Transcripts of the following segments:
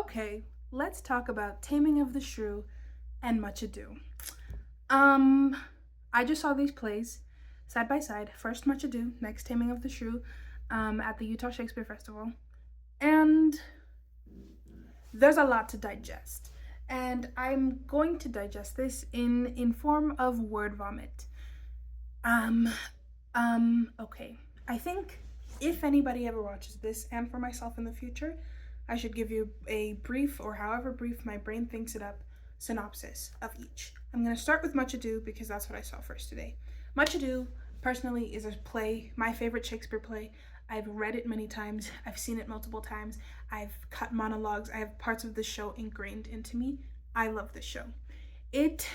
Okay, let's talk about Taming of the Shrew and Much Ado. I just saw these plays side by side. First Much Ado, next Taming of the Shrew, at the Utah Shakespeare Festival. And there's a lot to digest. And I'm going to digest this in form of word vomit. Um, okay. I think if anybody ever watches this, and for myself in the future, I should give you a brief, or however brief my brain thinks it up, synopsis of each. I'm going to start with Much Ado because that's what I saw first today. Much Ado, personally, is a play, my favorite Shakespeare play. I've read it many times. I've seen it multiple times. I've cut monologues. I have parts of the show ingrained into me. I love this show. It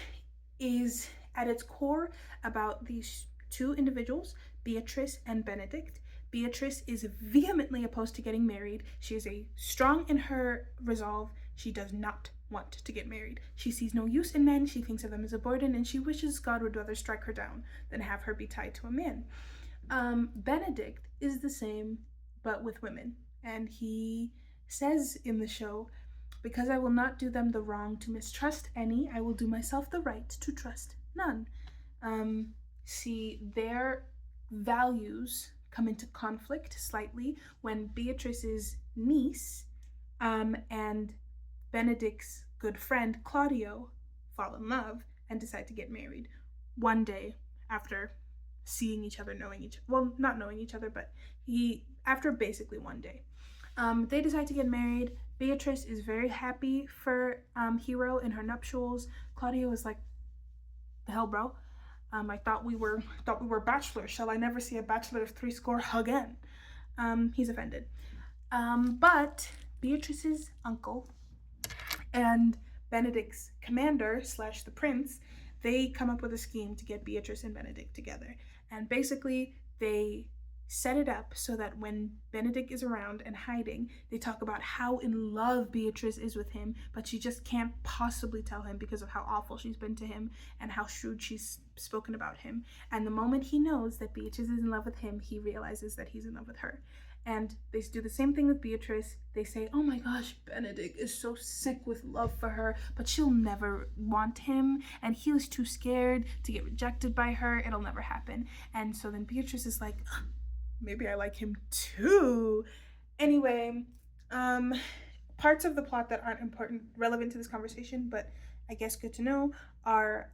is at its core about these two individuals, Beatrice and Benedict. Beatrice is vehemently opposed to getting married. She is strong in her resolve. She does not want to get married. She sees no use in men. She thinks of them as a burden, and she wishes God would rather strike her down than have her be tied to a man. Benedict is the same, but with women. And he says in the show, because I will not do them the wrong to mistrust any, I will do myself the right to trust none. See, their values come into conflict slightly when Beatrice's niece and Benedict's good friend Claudio fall in love and decide to get married one day after seeing each other, not knowing each other, but after basically one day. They decide to get married. Beatrice is very happy for Hero in her nuptials. Claudio is like, the hell, bro? I thought we were bachelors. Shall I never see a bachelor of threescore again? He's offended. But Beatrice's uncle and Benedict's commander / the prince, they come up with a scheme to get Beatrice and Benedict together. And basically, they set it up so that when Benedict is around and hiding, they talk about how in love Beatrice is with him, but she just can't possibly tell him because of how awful she's been to him and how shrewd she's spoken about him. And the moment he knows that Beatrice is in love with him, he realizes that he's in love with her. And they do the same thing with Beatrice. They say, oh my gosh, Benedict is so sick with love for her, but she'll never want him, and he was too scared to get rejected by her. It'll never happen. And so then Beatrice is like, maybe I like him too. Anyway, parts of the plot that aren't relevant to this conversation, but I guess good to know, are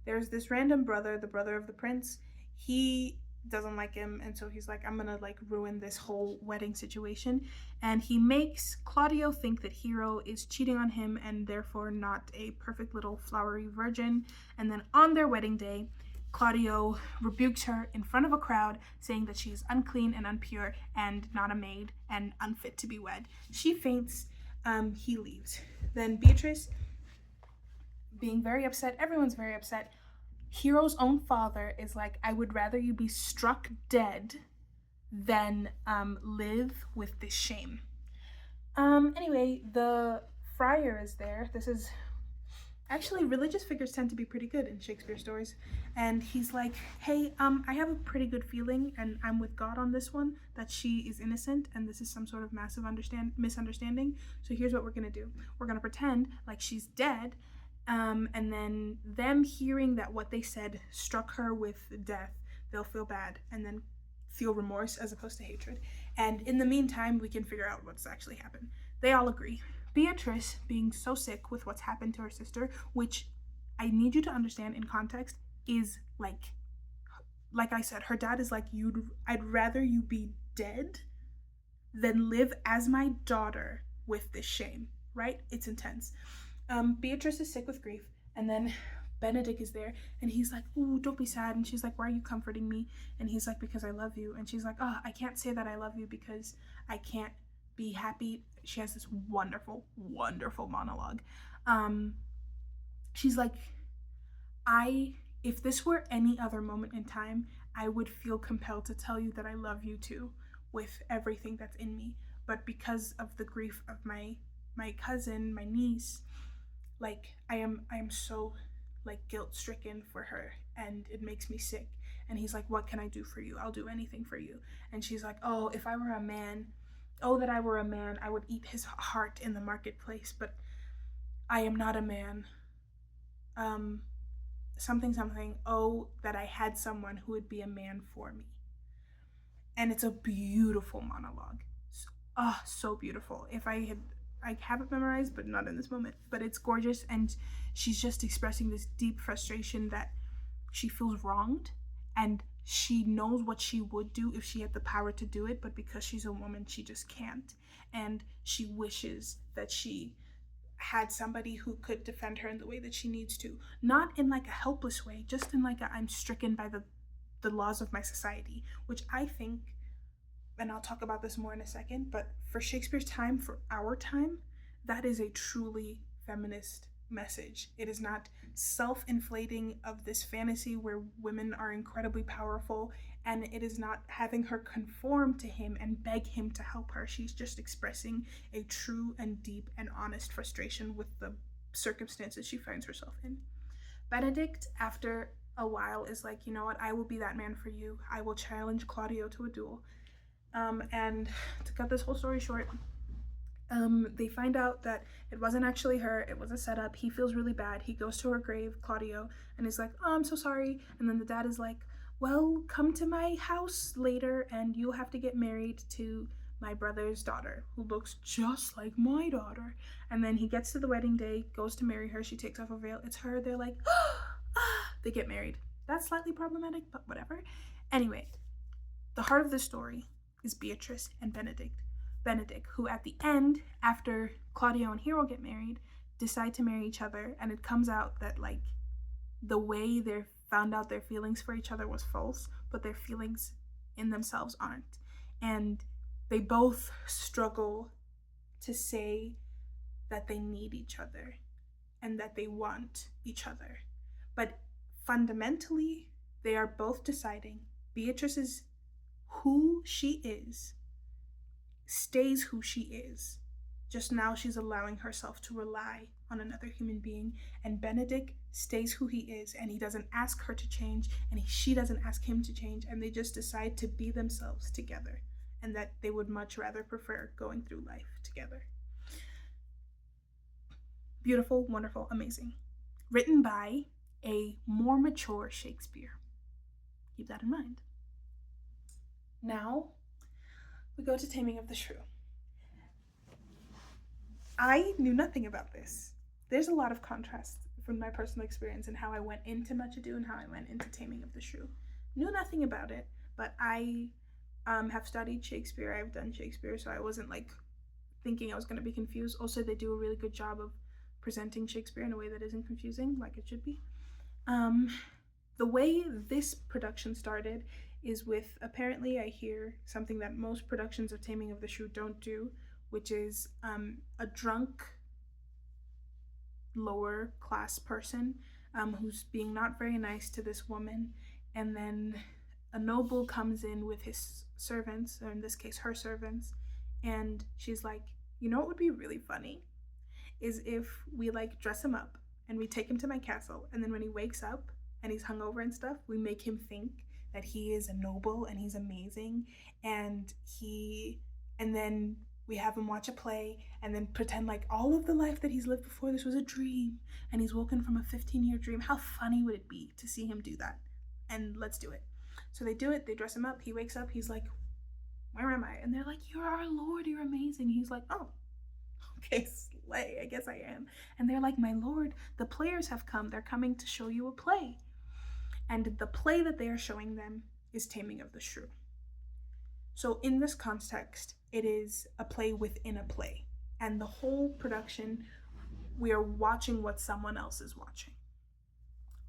there's this random brother, the brother of the prince. He doesn't like him, and so he's like, I'm gonna ruin this whole wedding situation. And he makes Claudio think that Hero is cheating on him and therefore not a perfect little flowery virgin. And then on their wedding day, Claudio rebukes her in front of a crowd, saying that she is unclean and impure and not a maid and unfit to be wed. She faints. He leaves. Then Beatrice, being very upset, everyone's very upset. Hero's own father is like, I would rather you be struck dead than live with this shame. Anyway, the friar is there. This is actually, religious figures tend to be pretty good in Shakespeare stories. And he's like, hey, I have a pretty good feeling, and I'm with God on this one, that she is innocent, and this is some sort of massive misunderstanding. So here's what we're gonna do. We're gonna pretend like she's dead, and then them hearing that what they said struck her with death, they'll feel bad, and then feel remorse as opposed to hatred. And in the meantime, we can figure out what's actually happened. They all agree. Beatrice, being so sick with what's happened to her sister, which I need you to understand in context, is like I said, her dad is like, I'd rather you be dead than live as my daughter with this shame, right? It's intense. Beatrice is sick with grief, and then Benedict is there, and he's like, ooh, don't be sad. And she's like, why are you comforting me? And he's like, because I love you. And she's like, oh, I can't say that I love you because I can't be happy. She has this wonderful, wonderful monologue. She's like, if this were any other moment in time, I would feel compelled to tell you that I love you too, with everything that's in me. But because of the grief of my cousin, my niece, I am so guilt stricken for her, and it makes me sick. And he's like, what can I do for you? I'll do anything for you. And she's like, oh, if I were a man, Oh, that I were a man, I would eat his heart in the marketplace, but I am not a man. Um, something, something. Oh, that I had someone who would be a man for me. And it's a beautiful monologue. So beautiful. I have it memorized, but not in this moment. But it's gorgeous, and she's just expressing this deep frustration that she feels wronged, and she knows what she would do if she had the power to do it, but because she's a woman, she just can't. And she wishes that she had somebody who could defend her in the way that she needs to. Not in like a helpless way, just in like a I'm stricken by the laws of my society, which I think, and I'll talk about this more in a second, but for Shakespeare's time, for our time, that is a truly feminist message. It is not self-inflating of this fantasy where women are incredibly powerful, and it is not having her conform to him and beg him to help her. She's just expressing a true and deep and honest frustration with the circumstances she finds herself in. Benedict, after a while, is like, you know what, I will be that man for you. I will challenge Claudio to a duel. And to cut this whole story short, they find out that it wasn't actually her, it was a setup. He feels really bad. He goes to her grave, Claudio, and he's like, oh, I'm so sorry. And then the dad is like, well, come to my house later and you'll have to get married to my brother's daughter, who looks just like my daughter. And then he gets to the wedding day, goes to marry her. She takes off her veil. It's her. They're like, they get married. That's slightly problematic, but whatever. Anyway, the heart of the story is Beatrice and Benedict. Benedict, who at the end, after Claudio and Hero get married, decide to marry each other, and it comes out that like the way they found out their feelings for each other was false, but their feelings in themselves aren't. And they both struggle to say that they need each other and that they want each other. But fundamentally, they are both deciding Beatrice is who she is, stays who she is. Just now she's allowing herself to rely on another human being, and Benedict stays who he is, and he doesn't ask her to change, and she doesn't ask him to change, and they just decide to be themselves together, and that they would much rather prefer going through life together. Beautiful, wonderful, amazing. Written by a more mature Shakespeare. Keep that in mind. Now, we go to Taming of the Shrew. I knew nothing about this. There's a lot of contrast from my personal experience and how I went into Much Ado and how I went into Taming of the Shrew. Knew nothing about it, but I have studied Shakespeare. I've done Shakespeare, so I wasn't like thinking I was going to be confused. Also, they do a really good job of presenting Shakespeare in a way that isn't confusing, like it should be. The way this production started is with, apparently I hear something that most productions of Taming of the Shrew don't do, which is a drunk lower class person who's being not very nice to this woman, and then a noble comes in with his servants, or in this case her servants, and she's like, you know what would be really funny is if we like dress him up and we take him to my castle, and then when he wakes up and he's hungover and stuff, we make him think that he is a noble and he's amazing, and then we have him watch a play and then pretend like all of the life that he's lived before this was a dream and he's woken from a 15-year dream. How funny would it be to see him do that? And let's do it. So they do it, they dress him up, he wakes up, he's like, where am I? And they're like, you're our lord, you're amazing. He's like, oh, okay, slay, I guess I am. And they're like, my lord, the players have come, they're coming to show you a play. And the play that they are showing them is Taming of the Shrew. So in this context, it is a play within a play. And the whole production, we are watching what someone else is watching.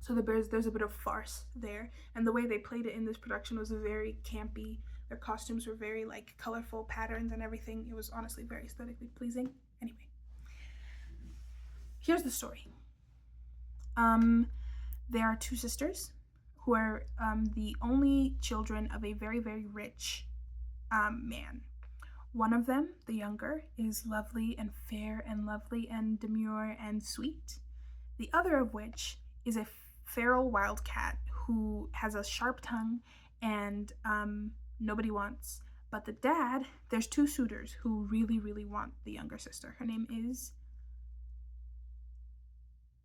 So there's a bit of farce there. And the way they played it in this production was very campy. Their costumes were very like colorful patterns and everything. It was honestly very aesthetically pleasing. Anyway, here's the story. There are two sisters who are the only children of a very, very rich man. One of them, the younger, is lovely and fair and lovely and demure and sweet. The other of which is a feral wildcat who has a sharp tongue and nobody wants, But the dad, there's two suitors who really, really want the younger sister. Her name is,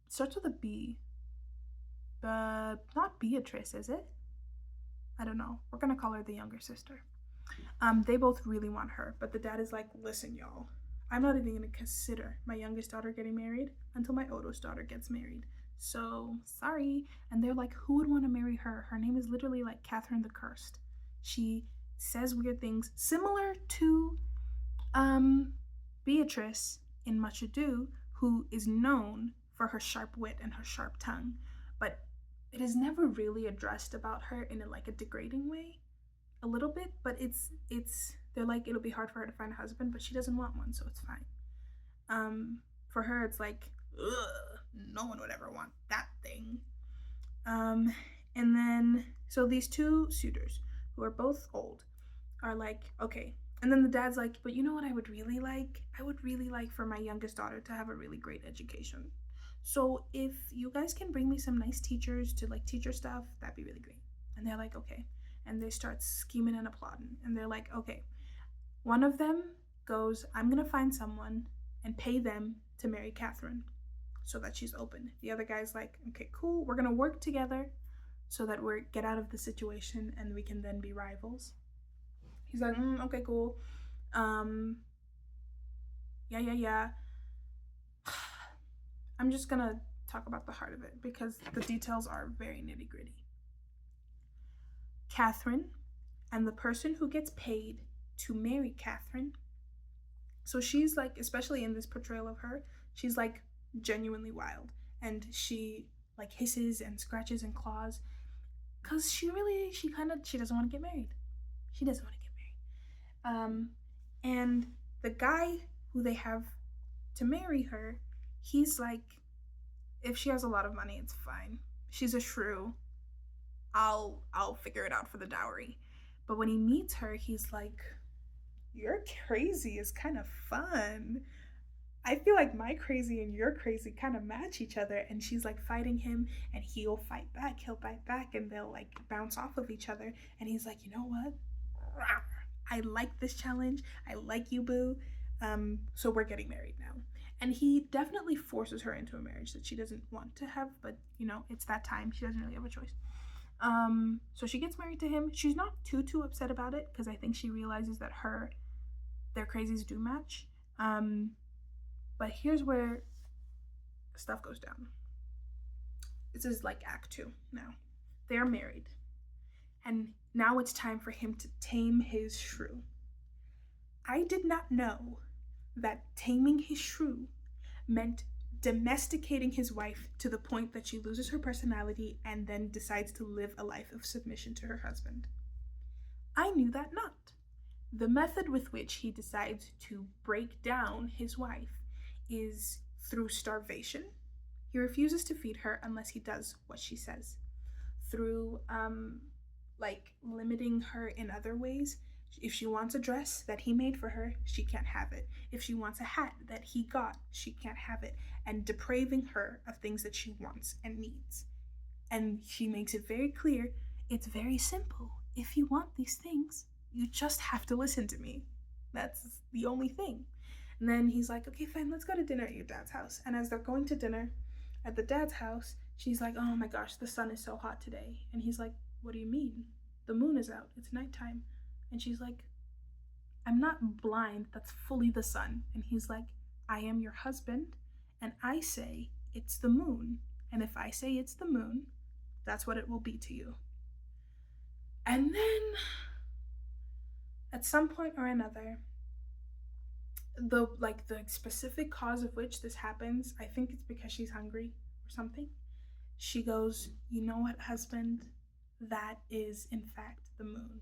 starts with a B, but not Beatrice, is it? I don't know. We're gonna call her the younger sister. They both really want her, but the dad is like, listen, y'all, I'm not even gonna consider my youngest daughter getting married until my oldest daughter gets married. So sorry. And they're like, who would want to marry her? Her name is literally like Catherine the Cursed. She says weird things similar to Beatrice in Much Ado, who is known for her sharp wit and her sharp tongue, but it is never really addressed about her in a degrading way. A little bit, but it's they're like, it'll be hard for her to find a husband, but she doesn't want one, so it's fine. For her, it's like, ugh, no one would ever want that thing. And then so these two suitors, who are both old, are like, okay. And then the dad's like, but you know what I would really like? I would really like for my youngest daughter to have a really great education. So if you guys can bring me some nice teachers to like teach her stuff, that'd be really great. And they're like, okay. And they start scheming and applauding. And they're like, okay. One of them goes, I'm going to find someone and pay them to marry Catherine so that she's open. The other guy's like, okay, cool. We're going to work together so that we get out of the situation and we can then be rivals. He's like, okay, cool. Yeah. I'm just going to talk about the heart of it because the details are very nitty gritty. Catherine and the person who gets paid to marry Catherine. So she's like, especially in this portrayal of her, she's like genuinely wild. And she like hisses and scratches and claws because she doesn't want to get married. She doesn't want to get married. And the guy who they have to marry her, he's like, if she has a lot of money, it's fine. She's a shrew. I'll figure it out for the dowry. But when he meets her, he's like, your crazy is kind of fun. I feel like my crazy and your crazy kind of match each other. And she's like fighting him and he'll fight back, and they'll like bounce off of each other. And he's like, you know what? I like this challenge. I like you, boo. So we're getting married now. And he definitely forces her into a marriage that she doesn't want to have, but you know, it's that time. She doesn't really have a choice. So she gets married to him. She's not too upset about it because I think she realizes that their crazies do match. But here's where stuff goes down. This is like Act 2 now. They're married. And now it's time for him to tame his shrew. I did not know that taming his shrew meant domesticating his wife to the point that she loses her personality and then decides to live a life of submission to her husband. I knew that not. The method with which he decides to break down his wife is through starvation. He refuses to feed her unless he does what she says. Through like limiting her in other ways. If she wants a dress that he made for her, she can't have it. If she wants a hat that he got, she can't have it. And depraving her of things that she wants and needs. And she makes it very clear, it's very simple. If you want these things, you just have to listen to me. That's the only thing. And then he's like, okay, fine, let's go to dinner at your dad's house. And as they're going to dinner at the dad's house, she's like, oh my gosh, the sun is so hot today. And he's like, what do you mean? The moon is out. It's nighttime. And she's like, I'm not blind. That's fully the sun. And he's like, I am your husband. And I say it's the moon. And if I say it's the moon, that's what it will be to you. And then at some point or another, the specific cause of which this happens, I think it's because she's hungry or something. She goes, you know what, husband? That is in fact the moon.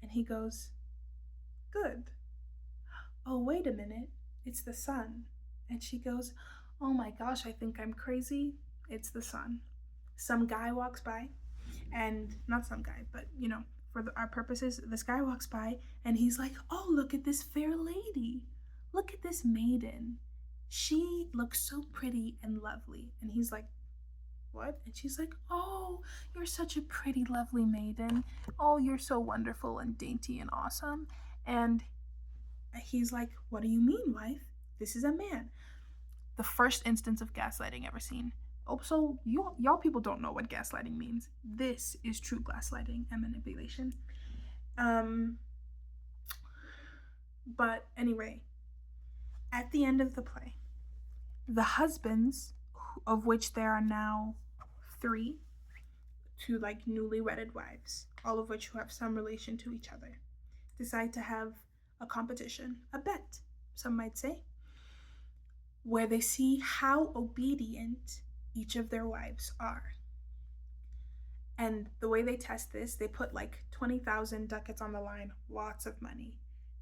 And he goes, good. Oh, wait a minute. It's the sun. And she goes, oh my gosh, I think I'm crazy. It's the sun. Some guy walks by, and not some guy, but you know, for our purposes, this guy walks by and he's like, oh, look at this fair lady. Look at this maiden. She looks so pretty and lovely. And he's like, what? And she's like, oh, you're such a pretty, lovely maiden. Oh, you're so wonderful and dainty and awesome. And he's like, what do you mean, wife? This is a man. The first instance of gaslighting ever seen. Oh, so y'all people don't know what gaslighting means. This is true gaslighting and manipulation. But anyway, at the end of the play, the husbands, of which there are now 3, 2 like newly wedded wives, all of which who have some relation to each other, decide to have a competition, a bet, some might say, where they see how obedient each of their wives are. And the way they test this, they put like 20,000 ducats on the line, lots of money.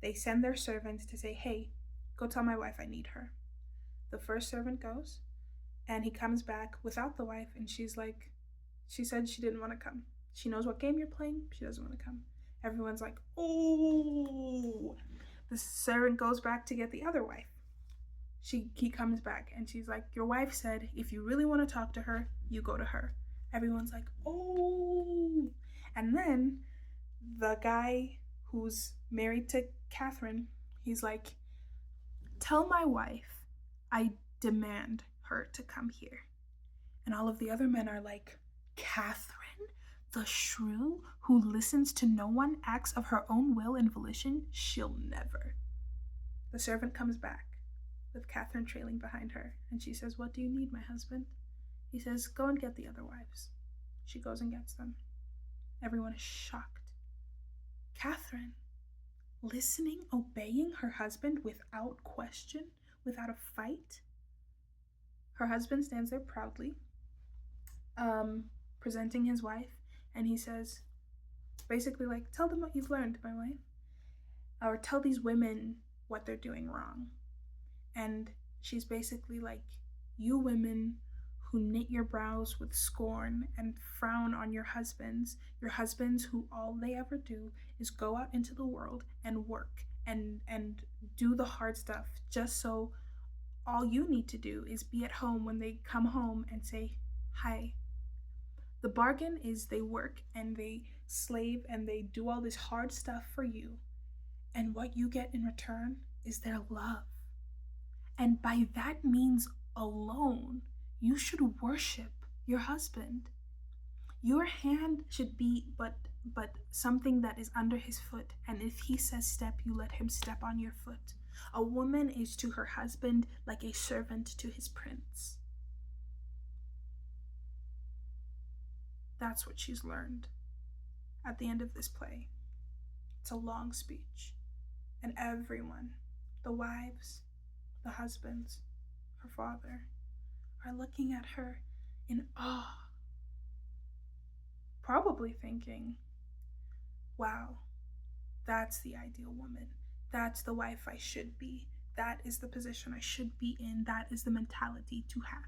They send their servants to say, hey, go tell my wife I need her. The first servant goes, and he comes back without the wife, and she's like, she said she didn't want to come. She knows what game you're playing, she doesn't want to come. Everyone's like, oh. The servant goes back to get the other wife. He comes back, and she's like, your wife said if you really want to talk to her, you go to her. Everyone's like, oh. And then the guy who's married to Catherine, he's like, tell my wife I demand her to come here. And all of the other men are like, Catherine, the shrew who listens to no one, acts of her own will and volition, she'll never. The servant comes back with Catherine trailing behind her, and she says, what do you need, my husband? He says, go and get the other wives. She goes and gets them. Everyone is shocked. Catherine, listening, obeying her husband without question, without a fight. Her husband stands there proudly, presenting his wife, and he says, basically like, tell them what you've learned, my wife. Or tell these women what they're doing wrong. And she's basically like, you women who knit your brows with scorn and frown on your husbands who all they ever do is go out into the world and work and do the hard stuff, just so all you need to do is be at home when they come home and say, hi. The bargain is they work and they slave and they do all this hard stuff for you, and what you get in return is their love. And by that means alone, you should worship your husband. Your hand should be but something that is under his foot, and if he says step, you let him step on your foot. A woman is to her husband like a servant to his prince. That's what she's learned at the end of this play. It's a long speech, and everyone, the wives, the husbands, her father, are looking at her in awe, probably thinking, wow, that's the ideal woman. That's the wife I should be. That is the position I should be in. That is the mentality to have.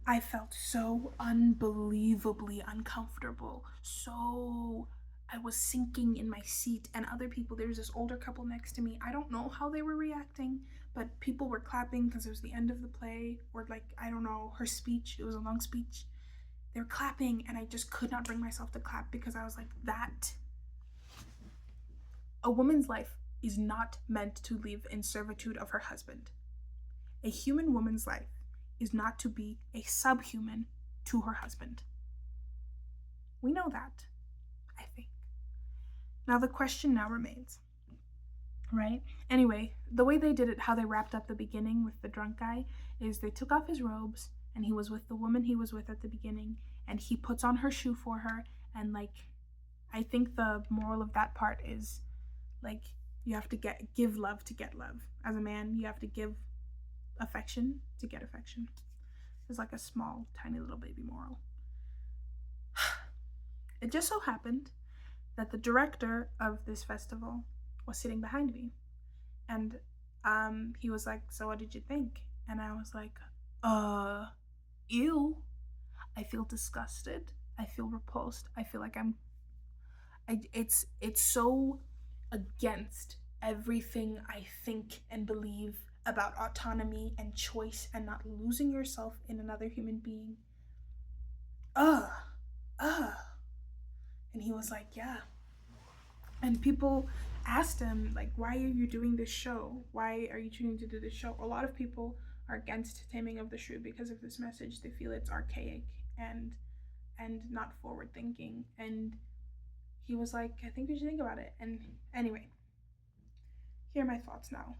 I felt so unbelievably uncomfortable. I was sinking in my seat, and other people, there was this older couple next to me. I don't know how they were reacting, but people were clapping because it was the end of the play, or like, I don't know, her speech. It was a long speech. They were clapping, and I just could not bring myself to clap because I was like, that. A woman's life is not meant to live in servitude of her husband. A human woman's life is not to be a subhuman to her husband. We know that, I think. Now the question now remains, right? Anyway, the way they did it, how they wrapped up the beginning with the drunk guy, is they took off his robes, and he was with the woman he was with at the beginning, and he puts on her shoe for her, and like, I think the moral of that part is, like, you have to give love to get love. As a man, you have to give affection to get affection. It's like a small, tiny little baby moral. It just so happened that the director of this festival was sitting behind me, and he was like, so what did you think? And I was like, ew. I feel disgusted. I feel repulsed. I feel like it's so against everything I think and believe about autonomy and choice and not losing yourself in another human being. Ugh. And he was like, yeah. And people asked him, like, why are you doing this show? Why are you choosing to do this show? A lot of people are against Taming of the Shrew because of this message. They feel it's archaic and not forward thinking. And he was like, I think we should think about it. And anyway, here are my thoughts now,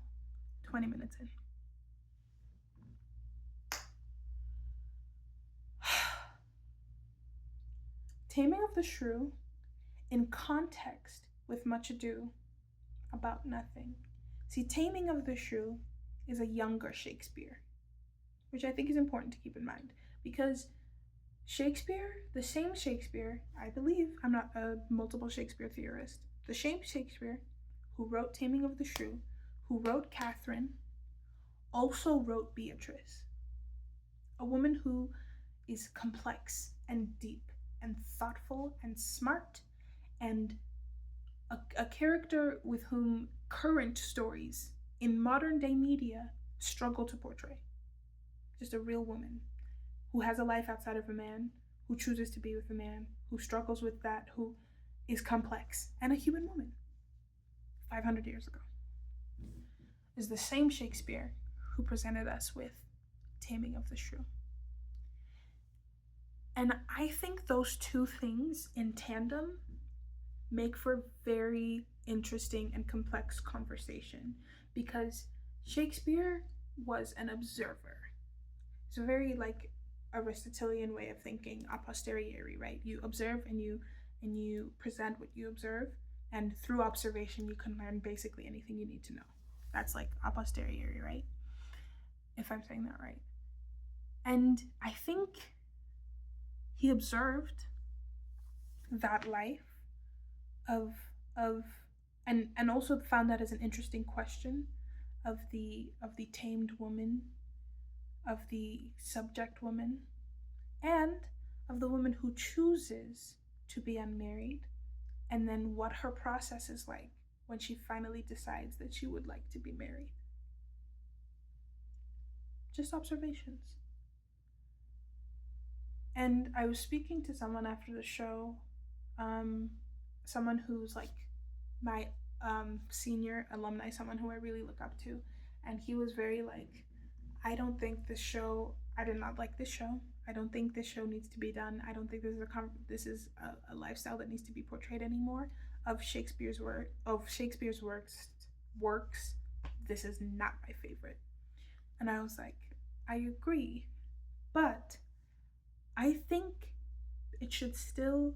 20 minutes in. Taming of the Shrew, in context with Much Ado About Nothing. See, Taming of the Shrew is a younger Shakespeare, which I think is important to keep in mind, because Shakespeare, the same Shakespeare, I believe, I'm not a multiple Shakespeare theorist, the same Shakespeare who wrote Taming of the Shrew, who wrote Catherine, also wrote Beatrice, a woman who is complex and deep and thoughtful and smart, and a character with whom current stories in modern day media struggle to portray. Just a real woman who has a life outside of a man, who chooses to be with a man, who struggles with that, who is complex, and a human woman 500 years ago. Is the same Shakespeare who presented us with Taming of the Shrew. And I think those two things in tandem make for very interesting and complex conversation, because Shakespeare was an observer. It's a very like Aristotelian way of thinking, a posteriori, right? You observe and you present what you observe, and through observation you can learn basically anything you need to know. That's like a posteriori, right? If I'm saying that right. And I think he observed that life of and also found that as an interesting question of the tamed woman, of the subject woman, and of the woman who chooses to be unmarried, and then what her process is like when she finally decides that she would like to be married. Just observations. And I was speaking to someone after the show, someone who's like my senior alumni, someone who I really look up to, and he was very like, I don't think this show, I did not like this show. I don't think this show needs to be done. I don't think this is a lifestyle that needs to be portrayed anymore of Shakespeare's works. This is not my favorite. And I was like, I agree, but I think it should still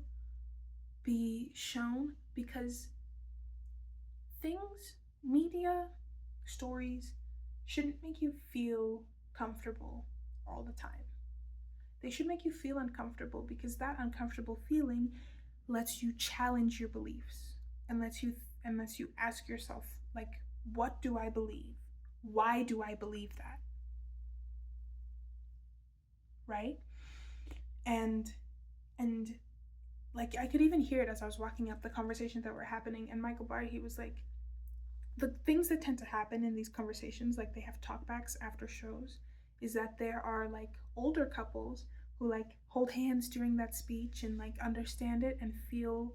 be shown, because things, media, stories shouldn't make you feel comfortable all the time. They should make you feel uncomfortable, because that uncomfortable feeling lets you challenge your beliefs and lets you ask yourself, like, what do I believe? Why do I believe that? Right? And like I could even hear it as I was walking up, the conversations that were happening, and Michael Barr, he was like, the things that tend to happen in these conversations, like they have talkbacks after shows, is that there are like older couples who like hold hands during that speech and like understand it and feel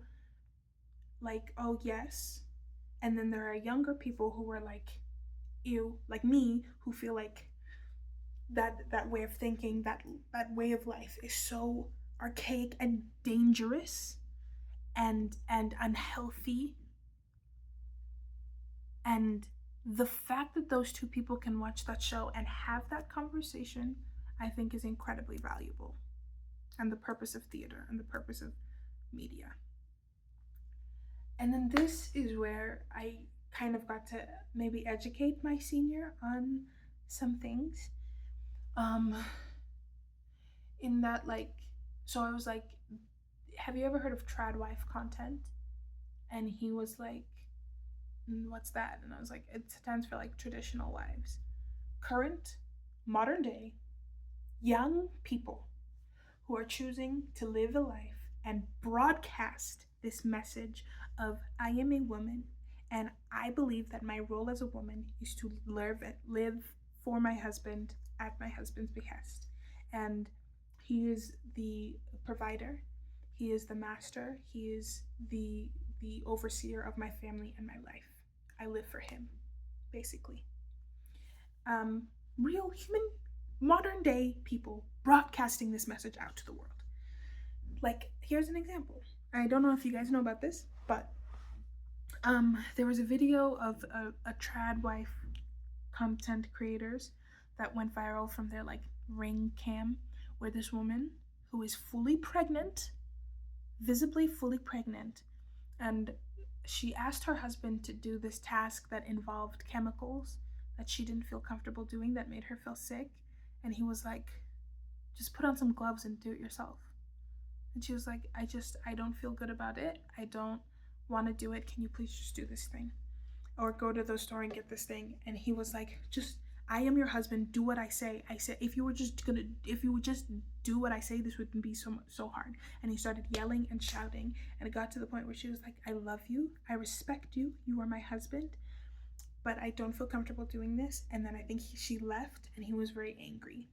like, oh yes. And then there are younger people who are like, ew, like me, who feel like that way of thinking, that way of life is so archaic and dangerous and unhealthy. And the fact that those two people can watch that show and have that conversation, I think is incredibly valuable. And the purpose of theater and the purpose of media. And then this is where I kind of got to maybe educate my senior on some things. In that, like, so I was like, have you ever heard of trad wife content? And he was like, what's that? And I was like, it stands for like traditional wives. Current, modern day, young people who are choosing to live a life and broadcast this message of I am a woman And I believe that my role as a woman is to live for my husband at my husband's behest. And he is the provider, he is the master, he is the overseer of my family and my life. I live for him, basically. Real human, modern day people broadcasting this message out to the world. Like, here's an example. I don't know if you guys know about this, but there was a video of a trad wife content creators that went viral from their like ring cam, where this woman who is fully pregnant, visibly fully pregnant, and she asked her husband to do this task that involved chemicals that she didn't feel comfortable doing, that made her feel sick. And he was like, just put on some gloves and do it yourself. And she was like, I don't feel good about it. I don't want to do it. Can you please just do this thing? Or go to the store and get this thing. And he was like, just, I am your husband. Do what I say. I said, if you would just do what I say, this wouldn't be so hard. And he started yelling and shouting. And it got to the point where she was like, I love you. I respect you. You are my husband. But I don't feel comfortable doing this. And then I think she left and he was very angry.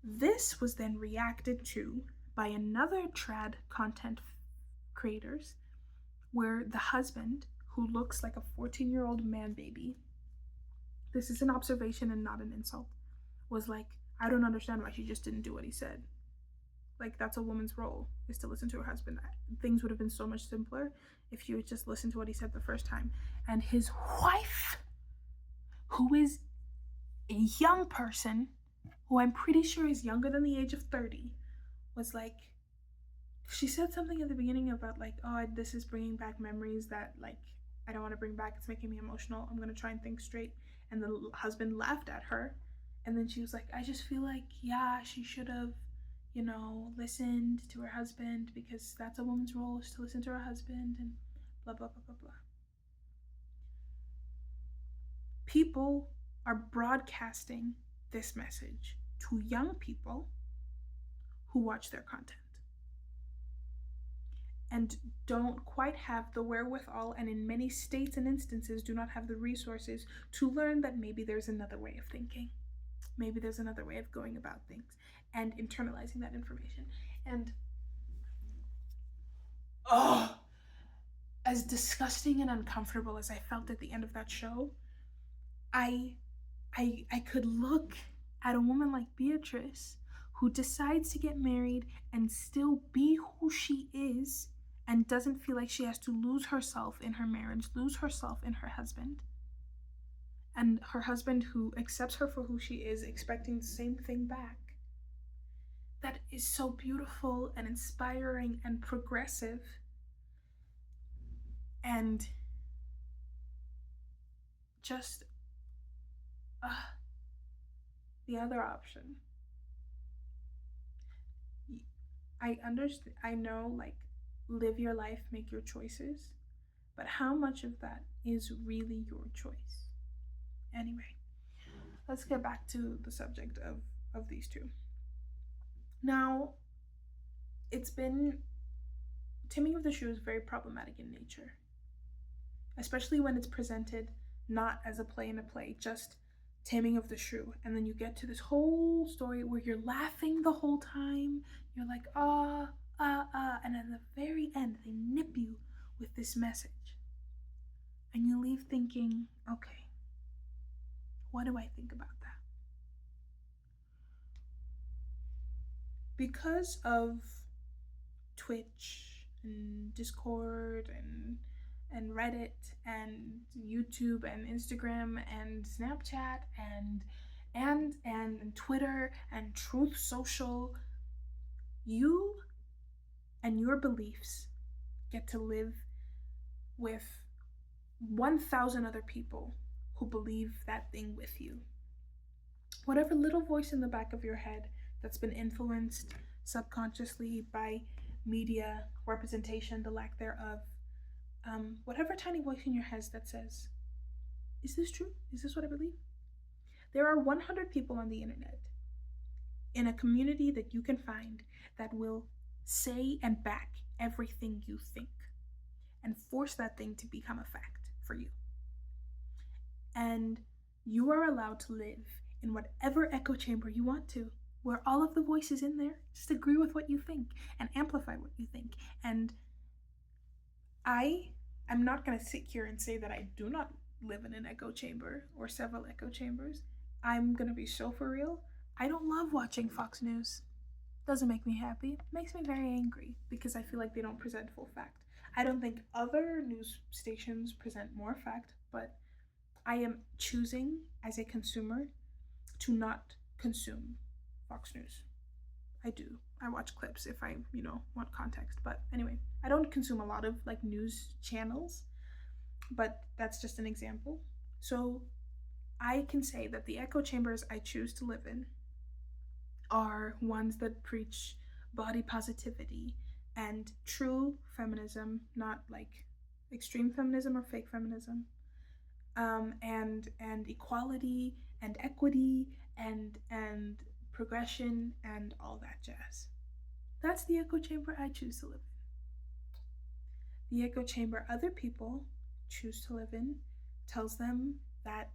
This was then reacted to by another trad content creators, where the husband, who looks like a 14-year-old man baby, this is an observation and not an insult, was like, I don't understand why she just didn't do what he said. Like, that's a woman's role, is to listen to her husband. Things would have been so much simpler if she would just listen to what he said the first time. And his wife, who is a young person, who I'm pretty sure is younger than the age of 30, was like, she said something at the beginning about like, oh, this is bringing back memories that like I don't want to bring back. It's making me emotional. I'm going to try and think straight. And the husband laughed at her. And then she was like, I just feel like, yeah, she should have, listened to her husband, because that's a woman's role, is to listen to her husband, and blah, blah, blah, blah, blah. People are broadcasting this message to young people who watch their content and don't quite have the wherewithal, and in many states and instances do not have the resources to learn that maybe there's another way of thinking. Maybe there's another way of going about things and internalizing that information. And as disgusting and uncomfortable as I felt at the end of that show, I could look at a woman like Beatrice, who decides to get married and still be who she is, and doesn't feel like she has to lose herself in her marriage, lose herself in her husband. And her husband, who accepts her for who she is, expecting the same thing back. That is so beautiful and inspiring and progressive. And just the other option. I understand. I know, like, live your life, make your choices, but how much of that is really your choice? Anyway, let's get back to the subject of these two. Now, Taming of the Shrew is very problematic in nature, especially when it's presented not as a play in a play, just Taming of the Shrew, and then you get to this whole story where you're laughing the whole time. You're like, and at the very end, they nip you with this message. And you leave thinking, okay, what do I think about that? Because of Twitch and Discord and Reddit and YouTube and Instagram and Snapchat and Twitter and Truth Social, you and your beliefs get to live with 1,000 other people who believe that thing with you. Whatever little voice in the back of your head that's been influenced subconsciously by media representation, the lack thereof, whatever tiny voice in your head that says, is this true? Is this what I believe? There are 100 people on the internet in a community that you can find that will say and back everything you think and force that thing to become a fact for you. And you are allowed to live in whatever echo chamber you want to, where all of the voices in there just agree with what you think and amplify what you think. And I'm not going to sit here and say that I do not live in an echo chamber or several echo chambers. I'm going to be so for real. I don't love watching Fox News. Doesn't make me happy. It makes me very angry because I feel like they don't present full fact. I don't think other news stations present more fact, but I am choosing as a consumer to not consume Fox News. I do. I watch clips if I, want context. But anyway, I don't consume a lot of like news channels, but that's just an example. So I can say that the echo chambers I choose to live in are ones that preach body positivity and true feminism, not like extreme feminism or fake feminism, and equality and equity and progression and all that jazz. That's the echo chamber I choose to live in. The echo chamber other people choose to live in tells them that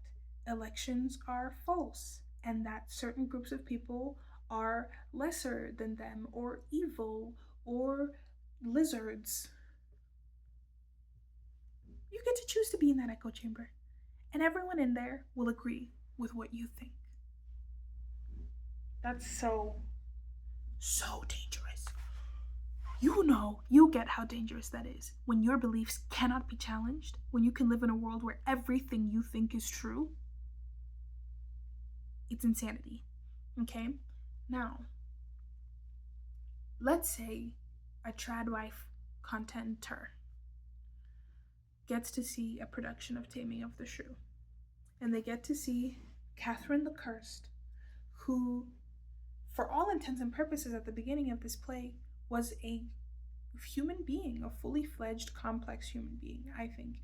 elections are false and that certain groups of people are lesser than them or evil or lizards. You get to choose to be in that echo chamber, and everyone in there will agree with what you think. That's so dangerous. You get how dangerous that is when your beliefs cannot be challenged, when you can live in a world where everything you think is true. It's insanity. Okay? Now, let's say a trad wife contenter gets to see a production of Taming of the Shrew, and they get to see Catherine the Cursed, who, for all intents and purposes at the beginning of this play, was a human being, a fully fledged, complex human being, I think.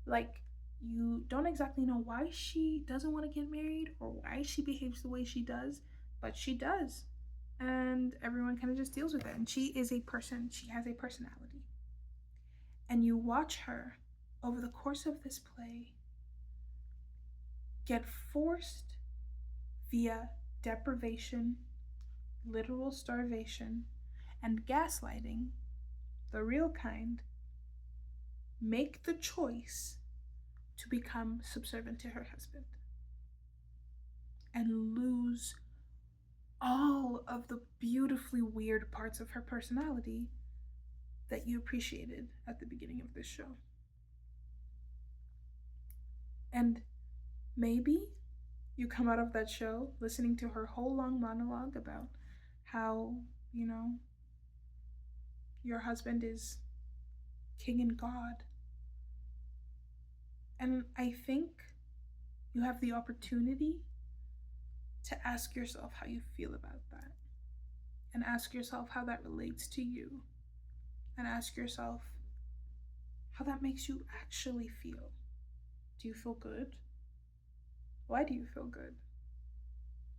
Like, you don't exactly know why she doesn't want to get married or why she behaves the way she does, but she does. And everyone kind of just deals with it. And she is a person, she has a personality. And you watch her over the course of this play get forced via deprivation, literal starvation, and gaslighting, the real kind, make the choice to become subservient to her husband and lose all of the beautifully weird parts of her personality that you appreciated at the beginning of this show. And maybe you come out of that show listening to her whole long monologue about how, your husband is king and God. And I think you have the opportunity to ask yourself how you feel about that. And ask yourself how that relates to you. And ask yourself how that makes you actually feel. Do you feel good? Why do you feel good?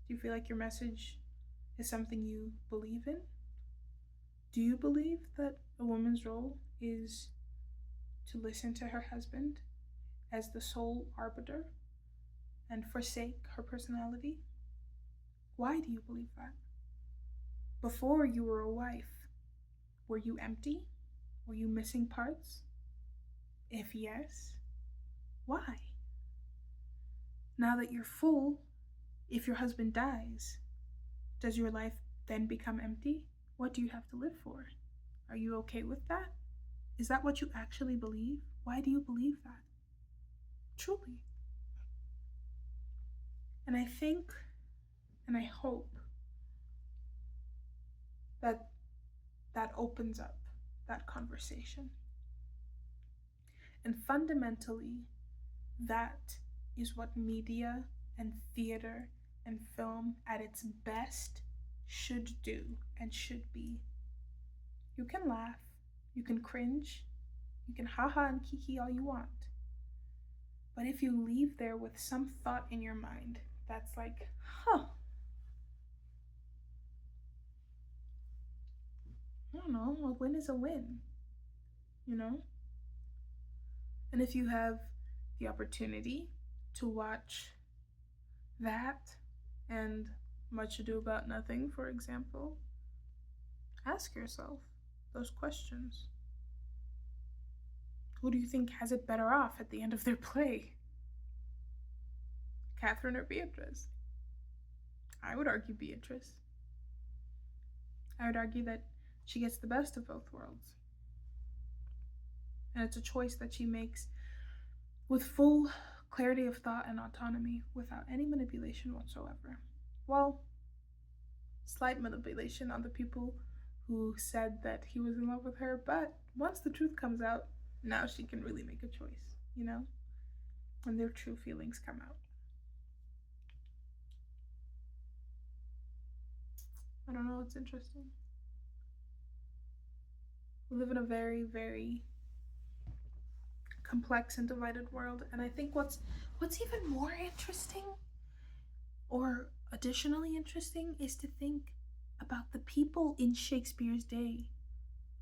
Do you feel like your message is something you believe in? Do you believe that a woman's role is to listen to her husband as the sole arbiter and forsake her personality? Why do you believe that? Before you were a wife, were you empty? Were you missing parts? If yes, why? Now that you're full, if your husband dies, does your life then become empty? What do you have to live for? Are you okay with that? Is that what you actually believe? Why do you believe that? Truly. And I think, and I hope that that opens up that conversation. And fundamentally, that is what media and theater and film at its best should do and should be. You can laugh, you can cringe, you can haha and kiki all you want. But if you leave there with some thought in your mind that's like, I don't know, a win is a win, And if you have the opportunity to watch that and Much Ado About Nothing, for example, ask yourself those questions. Who do you think has it better off at the end of their play? Catherine or Beatrice? I would argue Beatrice. I would argue that she gets the best of both worlds. And it's a choice that she makes with full clarity of thought and autonomy without any manipulation whatsoever. Well, slight manipulation on the people who said that he was in love with her, but once the truth comes out, now she can really make a choice, you know? When their true feelings come out. I don't know, it's interesting. We live in a very, very complex and divided world, and I think what's even more interesting or additionally interesting is to think about the people in Shakespeare's day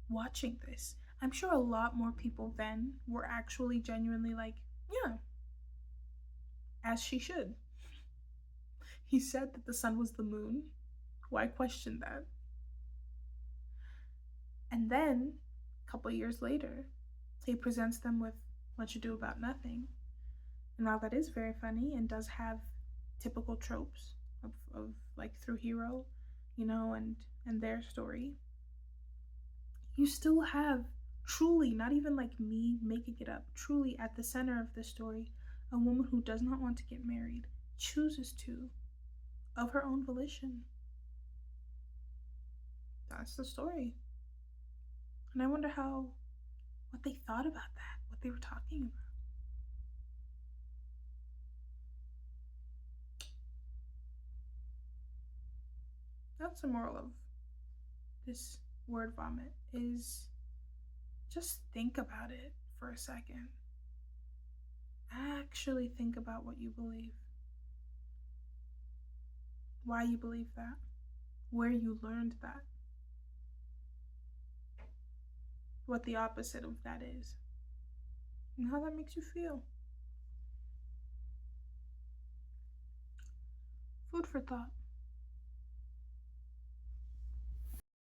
watching this. I'm sure a lot more people then were actually genuinely like, yeah, as she should. He said that the sun was the moon. Why question that? And then, a couple years later, he presents them with Much Ado About Nothing. And while that is very funny and does have typical tropes of like through hero, you know, and their story, you still have truly, not even like me making it up, truly at the center of the story, a woman who does not want to get married, chooses to, of her own volition. That's the story. And I wonder what they thought about that, what they were talking about. That's the moral of this word vomit, is just think about it for a second. Actually think about what you believe, why you believe that, where you learned that, what the opposite of that is, and how that makes you feel. Food for thought.